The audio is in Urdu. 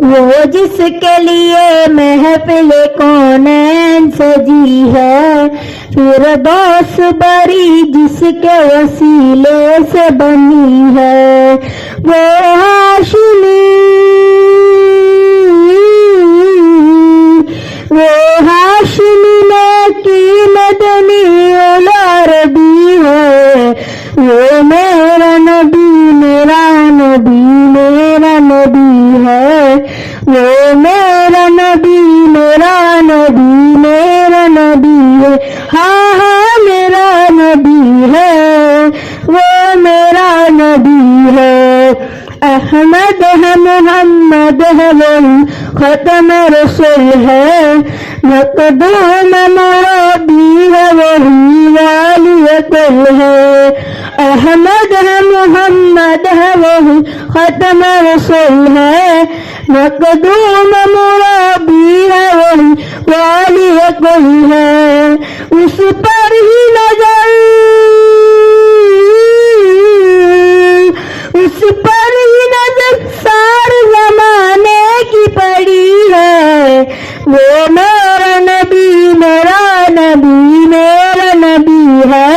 وہ جس کے لیے محفل کونین سجی ہے، فردوس بری جس کے وسیلے سے بنی ہے، وہ ہاشمی کی مدنی العربی ہے، وہ میرا نبی میرا نبی میرا نبی ہے، وہ میرا نبی میرا نبی میرا نبی ہے، ہاں ہاں میرا نبی ہے، وہ میرا نبی ہے۔ احمد ہے محمد ہے وہی ختم رسول ہے، مقدوم مربی ہے وہی والی کل ہے۔ احمد ہے محمد ہے وہی ختم رسول ہے، مقدوم مربی ہے وہی والی کل ہے۔ اس پر ہی نظر سارے زمانے کی پڑی ہے، وہ میرا نبی میرا نبی میرا نبی ہے،